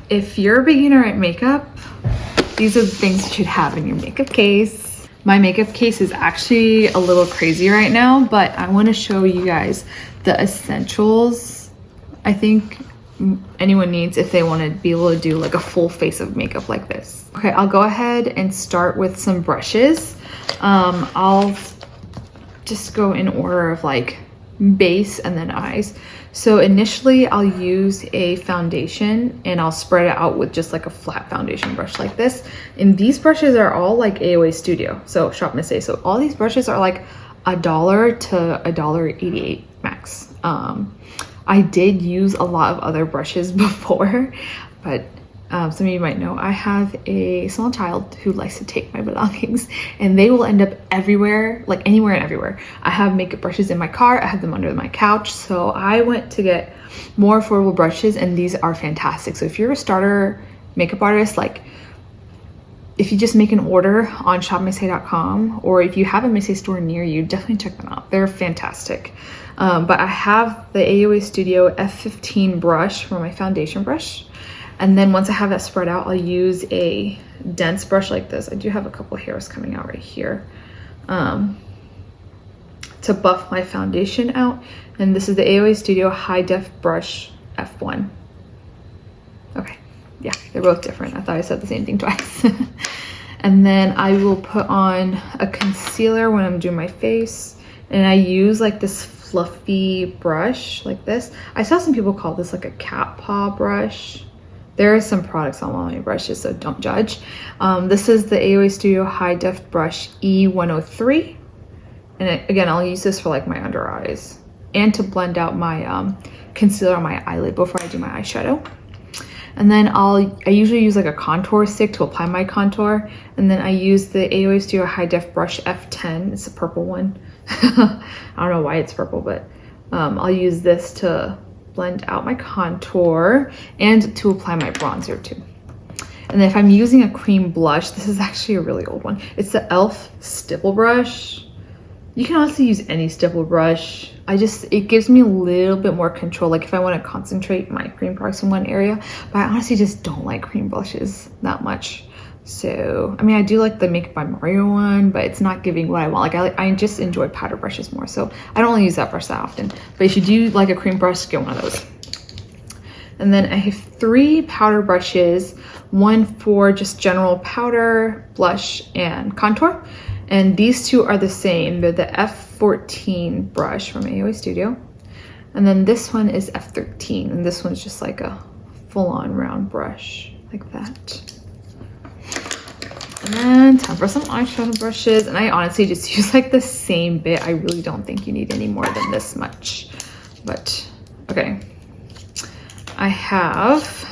if you're a beginner at makeup, these are the things you should have in your makeup case. My makeup case is actually a little crazy right now, but I want to show you guys the essentials I think anyone needs if they want to be able to do like a full face of makeup like this. Okay, I'll go ahead and start with some brushes. I'll just go in order of like base and then eyes. So initially I'll use a foundation and I'll spread it out with just like a flat foundation brush like this. And these brushes are all like AOA Studio, so Shop Miss A. So all these brushes are like $1 to $1.88 max. I did use a lot of other brushes before, but some of you might know I have a small child who likes to take my belongings and they will end up everywhere, like anywhere and everywhere. I have makeup brushes in my car, I have them under my couch. So I went to get more affordable brushes and these are fantastic. So if you're a starter makeup artist, like if you just make an order on shopmissa.com or if you have a Miss A store near you, definitely check them out. They're fantastic. But I have the AOA Studio F15 brush for my foundation brush. And then once I have that spread out, I'll use a dense brush like this. I do have a couple hairs coming out right here to buff my foundation out. And this is the AOA Studio High Def Brush F1. Okay, yeah, they're both different. I thought I said the same thing twice. And then I will put on a concealer when I'm doing my face. And I use like this fluffy brush like this. I saw some people call this like a cat paw brush. There are some products on all my brushes, so don't judge. This is the AOA Studio High Def Brush E103. And again, I'll use this for like my under eyes and to blend out my concealer on my eyelid before I do my eyeshadow. And then I usually use like a contour stick to apply my contour. And then I use the AOA Studio High Def Brush F10. It's a purple one. I don't know why it's purple, but I'll use this to blend out my contour and to apply my bronzer too. And then if I'm using a cream blush, this is actually a really old one. It's the e.l.f. stipple brush. You can honestly use any stipple brush. It gives me a little bit more control, like if I want to concentrate my cream products in one area, but I honestly just don't like cream blushes that much. So, I mean, I do like the Makeup by Mario one, but it's not giving what I want. Like I just enjoy powder brushes more, so I don't really use that brush that often. But if you do like a cream brush, get one of those. And then I have 3 powder brushes, one for just general powder, blush, and contour. And these 2 are the same. They're the F14 brush from AOA Studio. And then this one is F13, and this one's just like a full-on round brush like that. And then time for some eyeshadow brushes. And I honestly just use like the same bit. I really don't think you need any more than this much. But okay. I have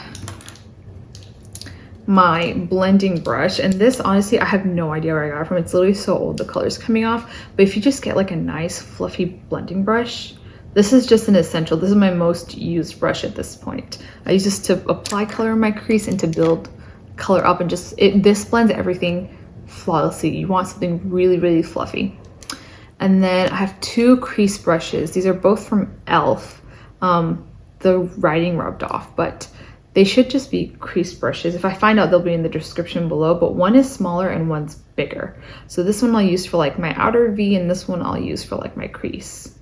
my blending brush. And this honestly, I have no idea where I got it from. It's literally so old, the color's coming off. But if you just get like a nice fluffy blending brush, this is just an essential. This is my most used brush at this point. I use this to apply color in my crease and to build color up, and this blends everything flawlessly. You want something really, really fluffy. And then I have 2 crease brushes. These are both from e.l.f. The writing rubbed off, but they should just be crease brushes. If I find out, they'll be in the description below, but one is smaller and one's bigger. So this one I'll use for like my outer V, and this one I'll use for like my crease.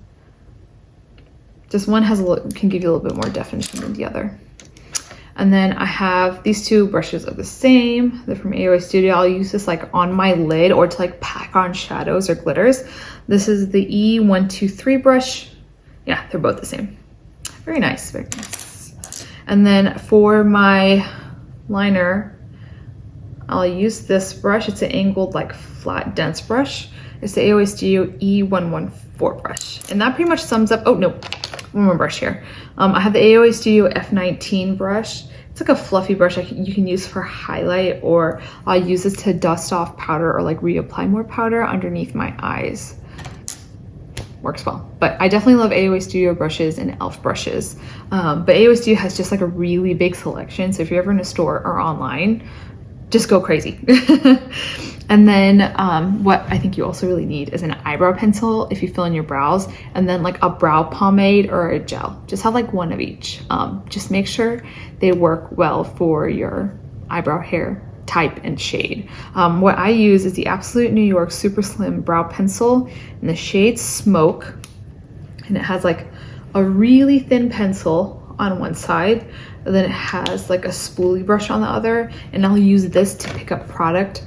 Just one can give you a little bit more definition than the other. And then I have these 2 brushes are the same. They're from AOA Studio. I'll use this like on my lid or to like pack on shadows or glitters. This is the E123 brush. Yeah, they're both the same. Very nice, very nice. And then for my liner, I'll use this brush. It's an angled like flat dense brush. It's the AOA Studio E114 brush. And that pretty much sums up, oh no, one more brush here. I have the AOA Studio F19 brush. It's like a fluffy brush you can use for highlight, or I'll use this to dust off powder or like reapply more powder underneath my eyes. Works well. But I definitely love AOA Studio brushes and e.l.f. brushes. But AOA Studio has just like a really big selection. So if you're ever in a store or online, just go crazy. And then what I think you also really need is an eyebrow pencil if you fill in your brows, and then like a brow pomade or a gel. Just have like one of each. Just make sure they work well for your eyebrow hair type and shade. What I use is the Absolute New York Super Slim Brow Pencil in the shade Smoke. And it has like a really thin pencil on one side, and then it has like a spoolie brush on the other. And I'll use this to pick up product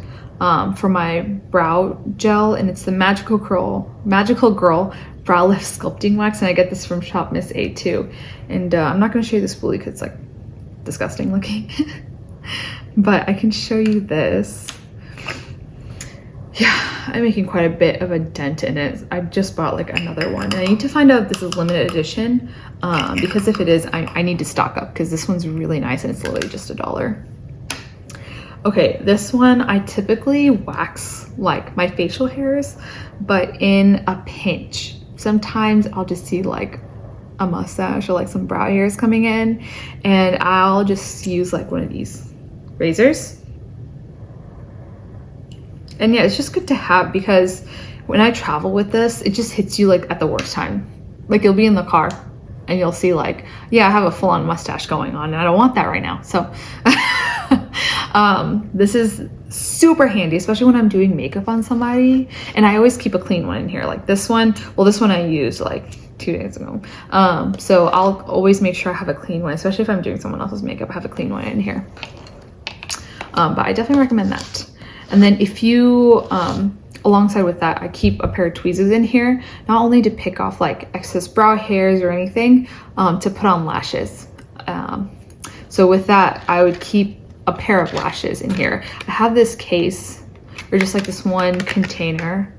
for my brow gel, and it's the Magical Girl Brow Lift Sculpting Wax, and I get this from Shop Miss A too. And I'm not going to show you the spoolie because it's like disgusting looking, but I can show you this. Yeah, I'm making quite a bit of a dent in it. I just bought like another one, and I need to find out if this is limited edition, because if it is, I need to stock up because this one's really nice and it's literally just $1. Okay, this one I typically wax like my facial hairs, but in a pinch. Sometimes I'll just see like a mustache or like some brow hairs coming in, and I'll just use like one of these razors. And yeah, it's just good to have because when I travel with this, it just hits you like at the worst time. Like you'll be in the car and you'll see like, yeah, I have a full-on mustache going on and I don't want that right now. So this is super handy, especially when I'm doing makeup on somebody. And I always keep a clean one in here. Like this one, well, this one I used like 2 days ago. So I'll always make sure I have a clean one, especially if I'm doing someone else's makeup, I have a clean one in here. But I definitely recommend that. And then if you, alongside with that, I keep a pair of tweezers in here, not only to pick off like excess brow hairs or anything, to put on lashes. So with that, I would keep a pair of lashes in here. I have this case, or just like this one container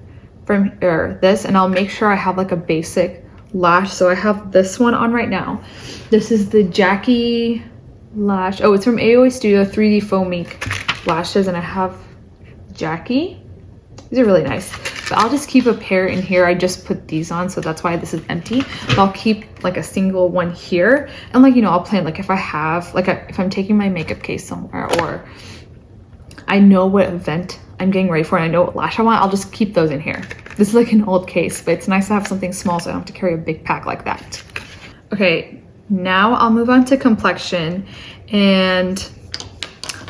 from, or this, and I'll make sure I have like a basic lash. So I have this one on right now. This is the Jackie lash. Oh, it's from AOA Studio 3D Foam Ink lashes, and I have Jackie. These are really nice. But I'll just keep a pair in here. I just put these on, so that's why this is empty. But I'll keep like a single one here, and like, you know, I'll plan like if I have like if I'm taking my makeup case somewhere, or I know what event I'm getting ready for and I know what lash I want, I'll just keep those in here. This is like an old case, but it's nice to have something small so I don't have to carry a big pack like that. Okay, now I'll move on to complexion, and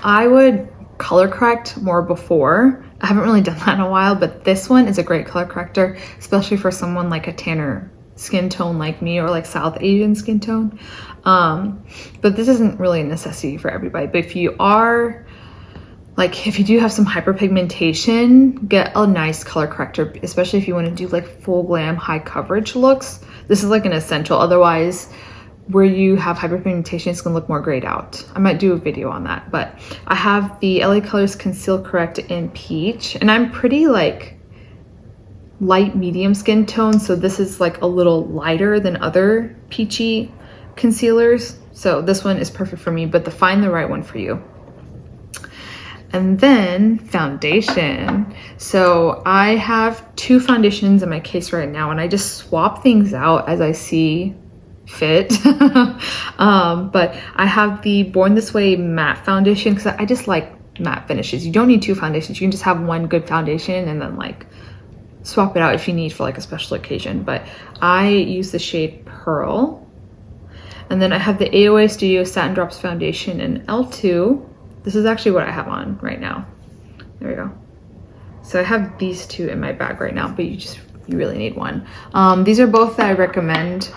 I would color correct more before. I haven't really done that in a while, but this one is a great color corrector, especially for someone like a tanner skin tone like me, or like South Asian skin tone. But this isn't really a necessity for everybody. But if you are, like if you do have some hyperpigmentation, get a nice color corrector, especially if you want to do like full glam high coverage looks. This is like an essential. Otherwise, where you have hyperpigmentation, it's gonna look more grayed out. I might do a video on that, but I have the LA Colors Conceal Correct in Peach, and I'm pretty like light medium skin tone, so this is like a little lighter than other peachy concealers. So this one is perfect for me, but find the right one for you. And then foundation. So I have 2 foundations in my case right now, and I just swap things out as I see fit. But I have the Born This Way matte foundation because I just like matte finishes. You don't need 2 foundations. You can just have one good foundation and then like swap it out if you need for like a special occasion. But I use the shade Pearl. And then I have the AOA Studio Satin Drops foundation in L2. This is actually what I have on right now. There we go. So I have these 2 in my bag right now, but you really need one. These are both that I recommend.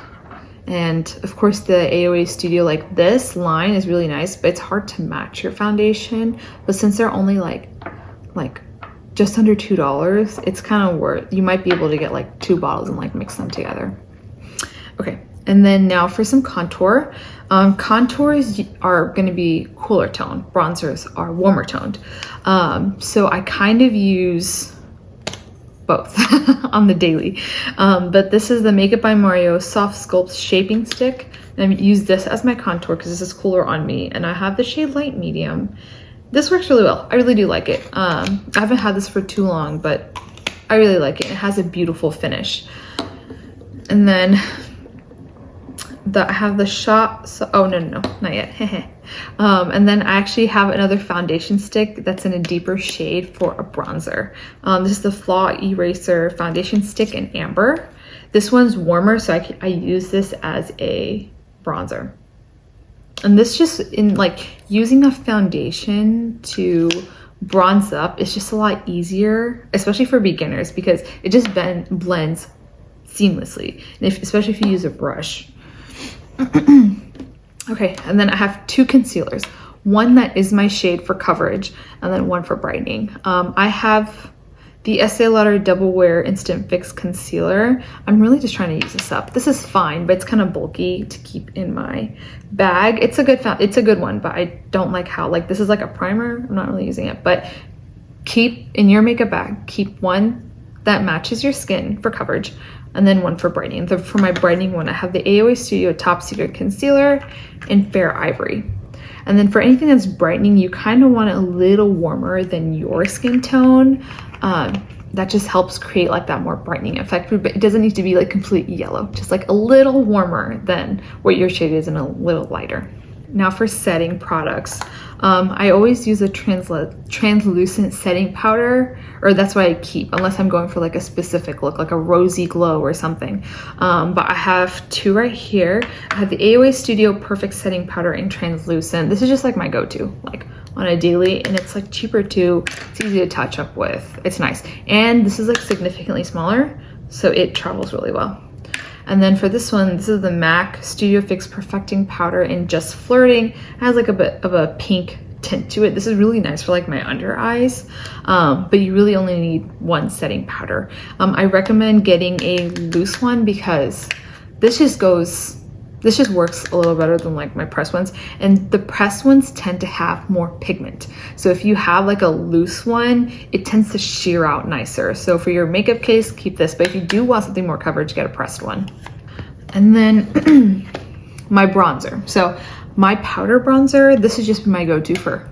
And of course the AOA Studio, like this line is really nice, but it's hard to match your foundation. But since they're only like just under $2, it's kind of worth, you might be able to get like 2 bottles and like mix them together. Okay, and then now for some contour. Contours are going to be cooler tone, bronzers are warmer toned. So I kind of use both on the daily. But this is the Makeup by Mario Soft Sculpt Shaping Stick. And I use this as my contour because this is cooler on me. And I have the shade Light Medium. This works really well. I really do like it. I haven't had this for too long, but I really like it. It has a beautiful finish. And then I have the shot, oh no, not yet. And then I actually have another foundation stick that's in a deeper shade for a bronzer. This is the Flaw Eraser foundation stick in amber. This one's warmer, so I use this as a bronzer. And this just, in like using a foundation to bronze up, it's just a lot easier, especially for beginners, because it just blends seamlessly, and especially if you use a brush. Okay, and then I have two concealers. One that is my shade for coverage, and then one for brightening. I have the Estee Lauder Double Wear Instant Fix Concealer. I'm really just trying to use this up. This is fine, but it's kind of bulky to keep in my bag. It's a good one, but I don't like how, like, this is like a primer. I'm not really using it, but keep in your makeup bag, keep one that matches your skin for coverage, and then one for brightening. For my brightening one, I have the AOA Studio Top Secret Concealer in Fair Ivory. And then for anything that's brightening, you kind of want it a little warmer than your skin tone. That just helps create like that more brightening effect, but it doesn't need to be like completely yellow, just like a little warmer than what your shade is and a little lighter. Now for setting products, I always use a translucent setting powder, or that's what I keep, unless I'm going for like a specific look, like a rosy glow or something. But I have two right here. I have the AOA Studio Perfect Setting Powder in translucent. This is just like my go-to, like on a daily, and it's like cheaper too. It's easy to touch up with. It's nice. And this is like significantly smaller, so it travels really well. And then for this one, this is the MAC Studio Fix Perfecting Powder in Just Flirting. It has like a bit of a pink tint to it. This is really nice for like my under eyes, but you really only need one setting powder. I recommend getting a loose one because this just works a little better than like my pressed ones, and the pressed ones tend to have more pigment. So if you have like a loose one, it tends to sheer out nicer. So for your makeup case, keep this, but if you do want something more coverage, get a pressed one. And then my bronzer. So my powder bronzer, this has just been my go-to for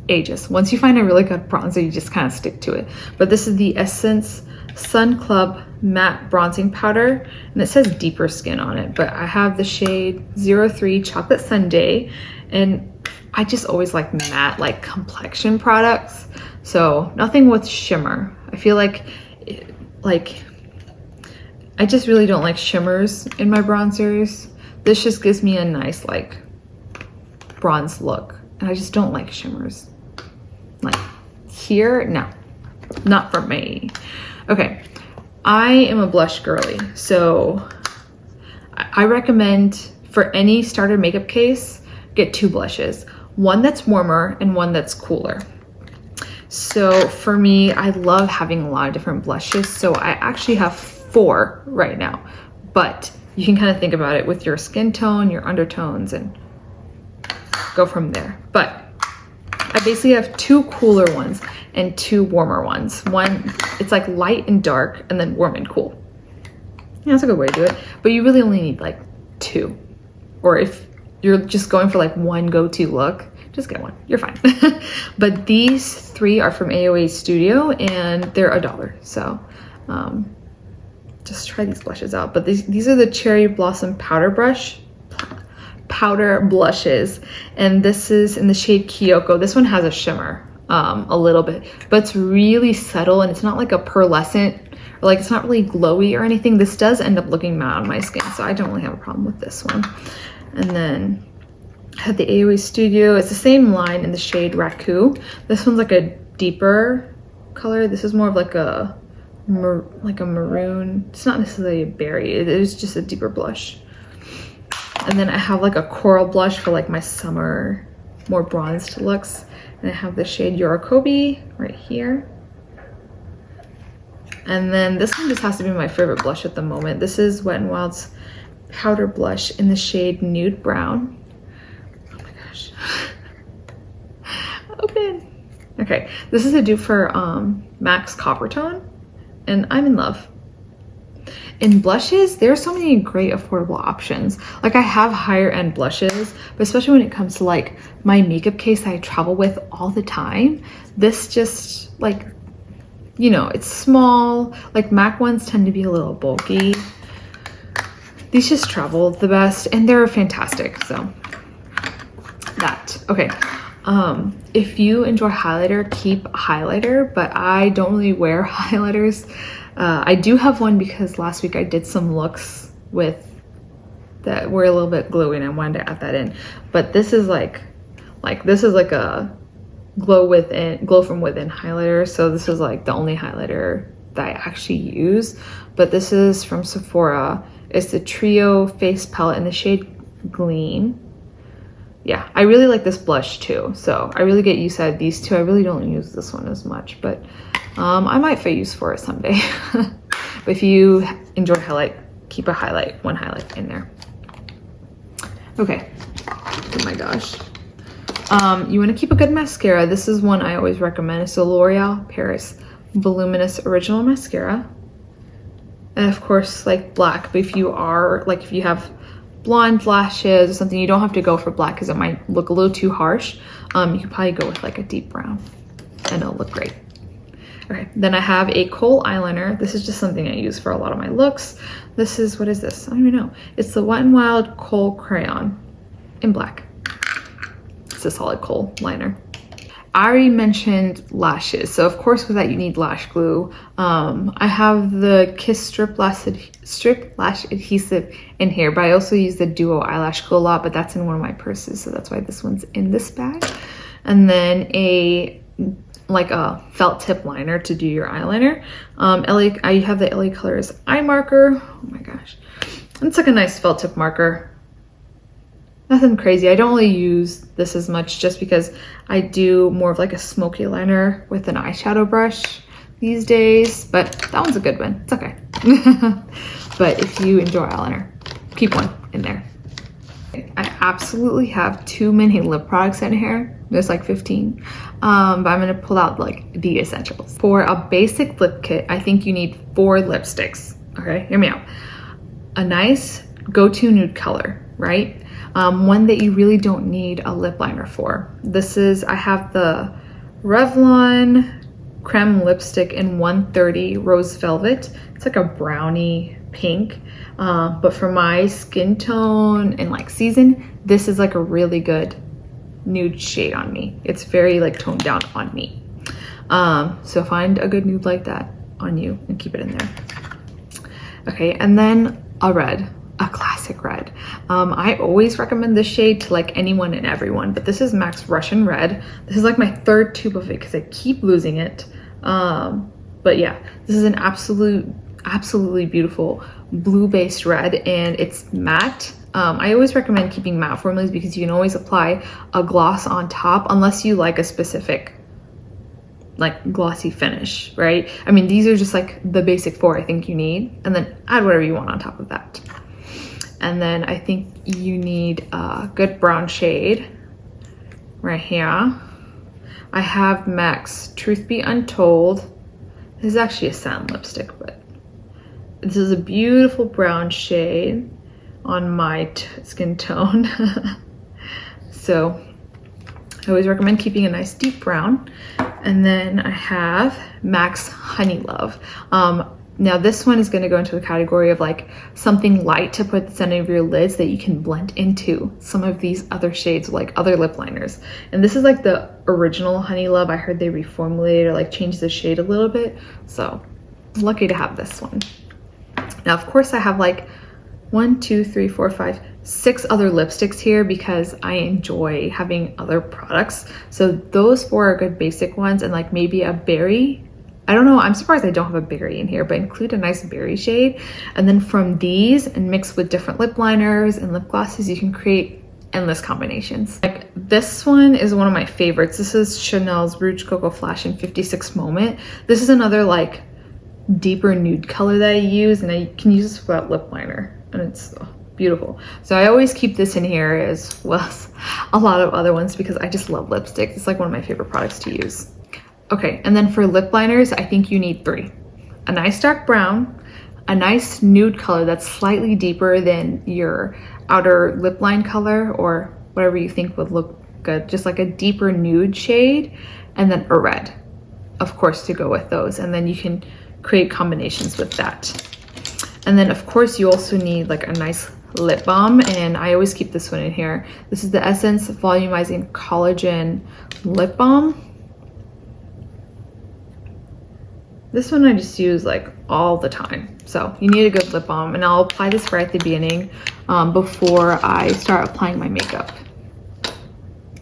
ages. Once you find a really good bronzer, you just kind of stick to it. But this is the Essence Sun Club Matte Bronzing Powder, and it says deeper skin on it, but I have the shade 03 Chocolate Sundae, and I just always like matte, like complexion products, so nothing with shimmer. I feel like I just really don't like shimmers in my bronzers. This just gives me a nice like bronze look, and I just don't like shimmers. Like here, no, not for me. Okay, I am a blush girly, so I recommend for any starter makeup case, get two blushes, one that's warmer and one that's cooler. So for me, I love having a lot of different blushes, so I actually have 4 right now, but you can kind of think about it with your skin tone, your undertones, and go from there. But I basically have 2 cooler ones and 2 warmer ones. One, it's like light and dark, and then warm and cool. Yeah, that's a good way to do it. But you really only need like 2. Or if you're just going for like one go-to look, just get one, you're fine. But these 3 are from AOA Studio, and they're $1. So just try these blushes out. But these are the Cherry Blossom Powder blushes, and this is in the shade Kyoko. This one has a shimmer a little bit, but it's really subtle, and it's not like a pearlescent, or like it's not really glowy or anything. This does end up looking matte on my skin, so I don't really have a problem with this one. And then I have the AOA Studio. It's the same line in the shade Raku. This one's like a deeper color. This is more of like a maroon. It's not necessarily a berry. It is just a deeper blush. And then I have like a coral blush for like my summer, more bronzed looks. And I have the shade Yorokobi right here. And then this one just has to be my favorite blush at the moment. This is Wet n Wild's powder blush in the shade Nude Brown. Oh my gosh. Open. Okay, this is a dupe for MAC's Copper Tone, and I'm in love. In blushes, there are so many great affordable options. Like I have higher end blushes, but especially when it comes to like my makeup case that I travel with all the time, this just like, you know, it's small. Like MAC ones tend to be a little bulky. These just travel the best, and they're fantastic. So that. Okay. If you enjoy highlighter, keep a highlighter, but I don't really wear highlighters. I do have one because last week I did some looks with that were a little bit glowy and I wanted to add that in. But this is like this is like a glow from within highlighter. So this is like the only highlighter that I actually use. But this is from Sephora. It's the Trio Face Palette in the shade Gleam. Yeah, I really like this blush too. So I really get use out of these two. I really don't use this one as much, but I might find use for it someday. But if you enjoy highlight, keep one highlight in there. Okay. Oh my gosh. You want to keep a good mascara. This is one I always recommend. It's the L'Oreal Paris Voluminous Original Mascara. And of course, like black, but if you have blonde lashes or something, you don't have to go for black because it might look a little too harsh. You could probably go with like a deep brown and it'll look great. Okay, then I have a kohl eyeliner. This is just something I use for a lot of my looks. This is, what is this? I don't even know. It's the Wet n Wild Kohl Crayon in black. It's a solid kohl liner. I already mentioned lashes, so of course with that you need lash glue. I have the Kiss Strip Lash Adhesive in here, but I also use the Duo Eyelash Glue a lot, but that's in one of my purses, so that's why this one's in this bag. And then a felt tip liner to do your eyeliner. I have the LA Colors eye marker. Oh my gosh, it's like a nice felt tip marker. Nothing crazy. I don't really use this as much just because I do more of like a smoky liner with an eyeshadow brush these days, but that one's a good one. It's okay. But if you enjoy eyeliner, keep one in there. I absolutely have too many lip products in here. There's like 15, but I'm gonna pull out like the essentials. For a basic lip kit, I think you need 4 lipsticks. Okay, hear me out. A nice go-to nude color, right? One that you really don't need a lip liner for. I have the Revlon Creme Lipstick in 130 Rose Velvet. It's like a brownie pink, but for my skin tone and like season, this is like a really good nude shade on me. It's very like toned down on me. So find a good nude like that on you and keep it in there. Okay, and then a classic red. I always recommend this shade to like anyone and everyone, but this is MAC's Russian Red. This is like my 3rd tube of it because I keep losing it. But yeah, this is an absolutely beautiful blue-based red, and it's matte. I always recommend keeping matte formulas because you can always apply a gloss on top unless you like a specific like glossy finish, right? I mean, these are just like the basic 4 I think you need, and then add whatever you want on top of that. And then I think you need a good brown shade right here. I have MAC's Truth Be Untold. This is actually a satin lipstick, but this is a beautiful brown shade on my skin tone. So I always recommend keeping a nice deep brown. And then I have MAC's Honey Love. Now this one is going to go into the category of like something light to put at the center of your lids that you can blend into some of these other shades, like other lip liners. And this is like the original Honey Love. I heard they reformulated or like changed the shade a little bit. So I'm lucky to have this one. Now, of course, I have like 1, 2, 3, 4, 5, 6 other lipsticks here because I enjoy having other products. So those 4 are good basic ones, and like maybe a berry. I don't know, I'm surprised I don't have a berry in here, but include a nice berry shade. And then from these and mix with different lip liners and lip glosses, you can create endless combinations. Like this one is one of my favorites. This is Chanel's Rouge Coco Flash in 56 Moment. This is another like deeper nude color that I use, and I can use this without lip liner, and it's beautiful. So I always keep this in here as well as a lot of other ones because I just love lipstick. It's like one of my favorite products to use. Okay, and then for lip liners, I think you need 3. A nice dark brown, a nice nude color that's slightly deeper than your outer lip line color or whatever you think would look good, just like a deeper nude shade, and then a red, of course, to go with those. And then you can create combinations with that. And then of course you also need like a nice lip balm, and I always keep this one in here. This is the Essence Volumizing Collagen Lip Balm. This one I just use like all the time. So you need a good lip balm, and I'll apply this right at the beginning before I start applying my makeup.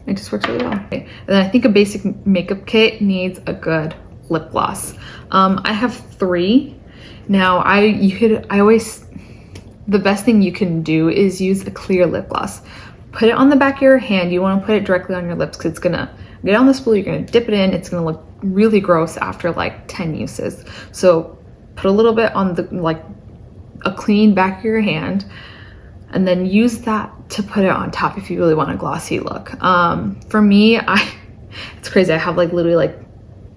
It just works really well. Okay. And then I think a basic makeup kit needs a good lip gloss. I have 3. Now the best thing you can do is use a clear lip gloss. Put it on the back of your hand. You want to put it directly on your lips because it's gonna get on the spool, you're gonna dip it in, it's gonna look really gross after like 10 uses. So put a little bit on the like a clean back of your hand, and then use that to put it on top if you really want a glossy look. For me, it's crazy. I have like literally like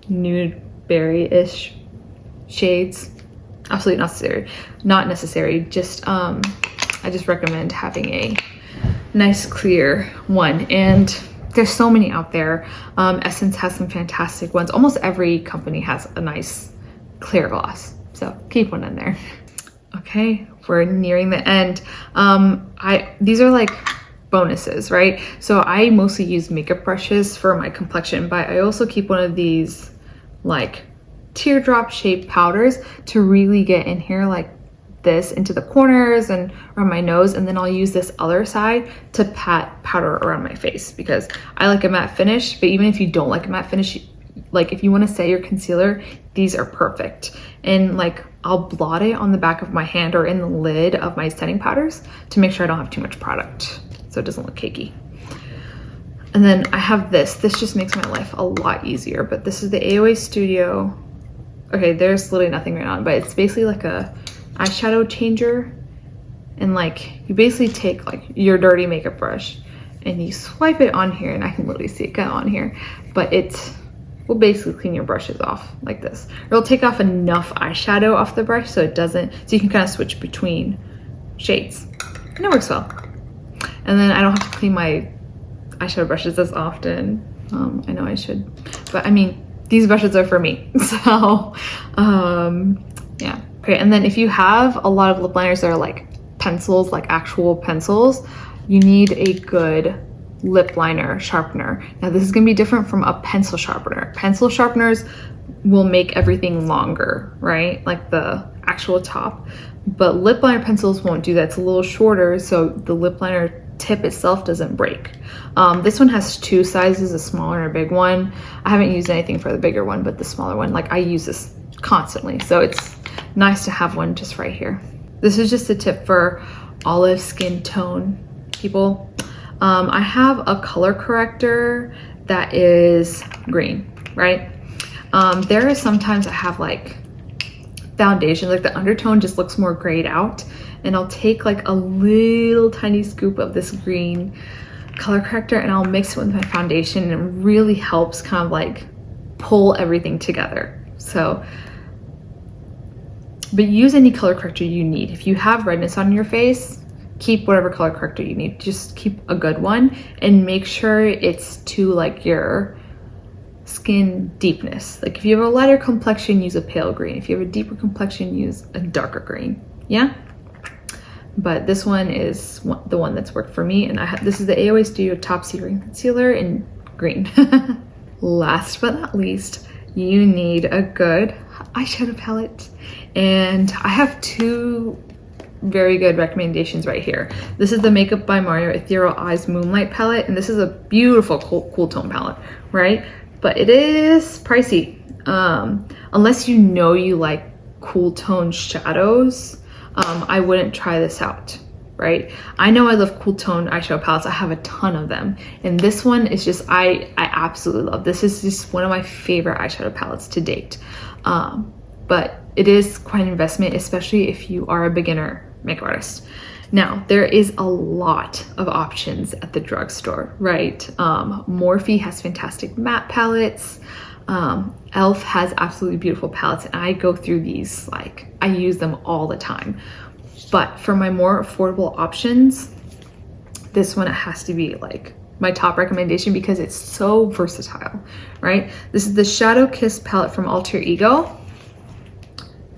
nude berry-ish shades. Absolutely not necessary. Just I just recommend having a nice clear one, and there's so many out there. Essence has some fantastic ones. Almost every company has a nice clear gloss, so keep one in there. Okay, we're nearing the end. These are like bonuses, right? So I mostly use makeup brushes for my complexion, but I also keep one of these like teardrop shaped powders to really get in here like this into the corners and around my nose, and then I'll use this other side to pat powder around my face because I like a matte finish. But even if you don't like a matte finish, like if you want to set your concealer, these are perfect. And like I'll blot it on the back of my hand or in the lid of my setting powders to make sure I don't have too much product so it doesn't look cakey. And then I have this just makes my life a lot easier, but this is the AOA Studio. Okay, there's literally nothing right on, but it's basically like a eyeshadow changer, and like you basically take like your dirty makeup brush and you swipe it on here, and I can literally see it on here, but it will basically clean your brushes off like this. It'll take off enough eyeshadow off the brush so you can kind of switch between shades, and it works well. And then I don't have to clean my eyeshadow brushes as often. I know I should, but I mean, these brushes are for me, so yeah. Okay, and then if you have a lot of lip liners that are like pencils, like actual pencils, you need a good lip liner sharpener. Now this is gonna be different from a pencil sharpener. Pencil sharpeners will make everything longer, right? Like the actual top. But lip liner pencils won't do that. It's a little shorter, so the lip liner tip itself doesn't break. This one has 2 sizes, a smaller and a big one. I haven't used anything for the bigger one, but the smaller one, like I use this constantly, so it's nice to have one just right here. This is just a tip for olive skin tone people. I have a color corrector that is green, right? There are sometimes I have like foundation, like the undertone just looks more grayed out, and I'll take like a little tiny scoop of this green color corrector and I'll mix it with my foundation, and it really helps kind of like pull everything together. So, but use any color corrector you need. If you have redness on your face, keep whatever color corrector you need. Just keep a good one and make sure it's to like your skin deepness. Like if you have a lighter complexion, use a pale green. If you have a deeper complexion, use a darker green. Yeah. But this one is the one that's worked for me, and this is the AOA Studio Top Secret Concealer in green. Last but not least, you need a good eyeshadow palette, and I have 2 very good recommendations right here. This is the Makeup by Mario Ethereal Eyes Moonlight palette, and this is a beautiful cool tone palette, right? But it is pricey. Unless you know you like cool tone shadows, I wouldn't try this out, right? I know I love cool tone eyeshadow palettes. I have a ton of them, and this one is just I absolutely love. This is just one of my favorite eyeshadow palettes to date. But it is quite an investment, especially if you are a beginner makeup artist. Now, there is a lot of options at the drugstore, right? Morphe has fantastic matte palettes. e.l.f. has absolutely beautiful palettes, and I go through these, like, I use them all the time. But for my more affordable options, this one has to be like my top recommendation because it's so versatile, right? This is the Shadow Kiss palette from Alter Ego,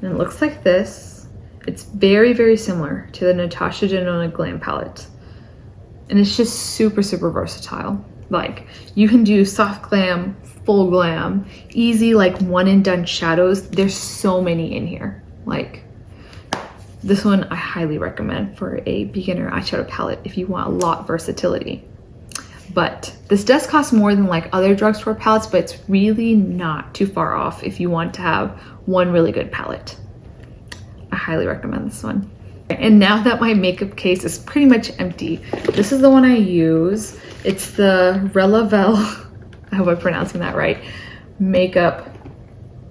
and it looks like this. It's very, very similar to the Natasha Denona Glam palette. And it's just super, super versatile. Like, you can do soft glam, full glam, easy, like one and done shadows. There's so many in here. Like, this one I highly recommend for a beginner eyeshadow palette if you want a lot of versatility. But this does cost more than like other drugstore palettes, but it's really not too far off if you want to have one really good palette. I highly recommend this one. And now that my makeup case is pretty much empty, this is the one I use. It's the Relavel, I hope I'm pronouncing that right, makeup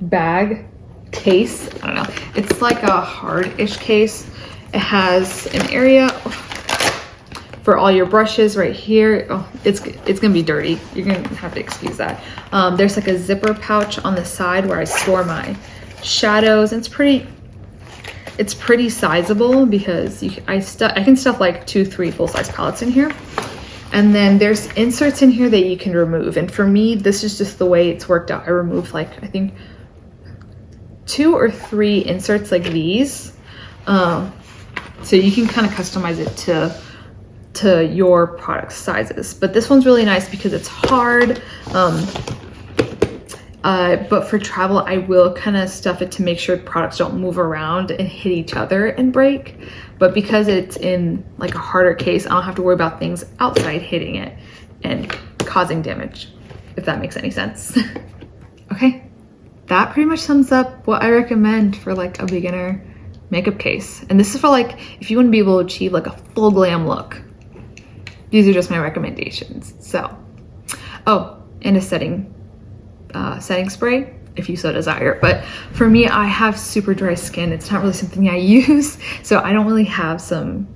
bag case. I don't know. It's like a hard-ish case. It has an area for all your brushes right here. Oh, it's gonna be dirty. You're gonna have to excuse that. There's like a zipper pouch on the side where I store my shadows. And it's pretty sizable because I can stuff like 2-3 full-size palettes in here. And then there's inserts in here that you can remove. And for me, this is just the way it's worked out. I removed like, I think 2 or 3 inserts like these. So you can kind of customize it to your product sizes. But this one's really nice because it's hard. But for travel, I will kind of stuff it to make sure products don't move around and hit each other and break. But because it's in like a harder case, I don't have to worry about things outside hitting it and causing damage, if that makes any sense. Okay, that pretty much sums up what I recommend for like a beginner makeup case. And this is for like, if you want to be able to achieve like a full glam look. These are just my recommendations. So, oh, and a setting spray if you so desire. But for me, I have super dry skin. It's not really something I use, so I don't really have some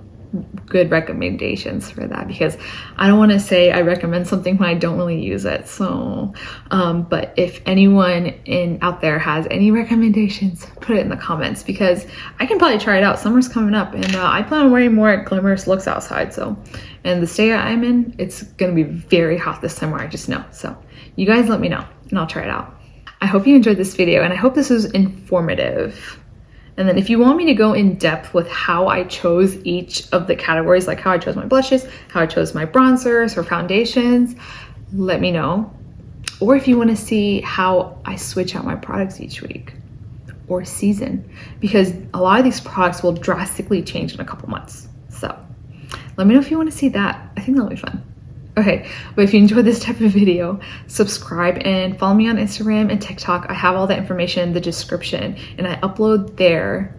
good recommendations for that because I don't want to say I recommend something when I don't really use it. So but if anyone out there has any recommendations, put it in the comments because I can probably try it out. Summer's coming up and I plan on wearing more glamorous looks outside. So, and the state I'm in, it's gonna be very hot this summer, I just know. So you guys let me know and I'll try it out. I hope you enjoyed this video and I hope this was informative. And then if you want me to go in depth with how I chose each of the categories, like how I chose my blushes, how I chose my bronzers or foundations, let me know. Or if you want to see how I switch out my products each week or season, because a lot of these products will drastically change in a couple months. So let me know if you want to see that. I think that'll be fun. Okay, but if you enjoyed this type of video, subscribe and follow me on Instagram and TikTok. I have all the information in the description and I upload there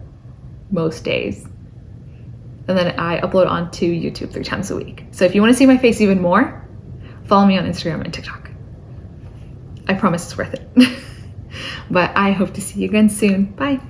most days. And then I upload onto YouTube 3 times a week. So if you want to see my face even more, follow me on Instagram and TikTok. I promise it's worth it. But I hope to see you again soon. Bye.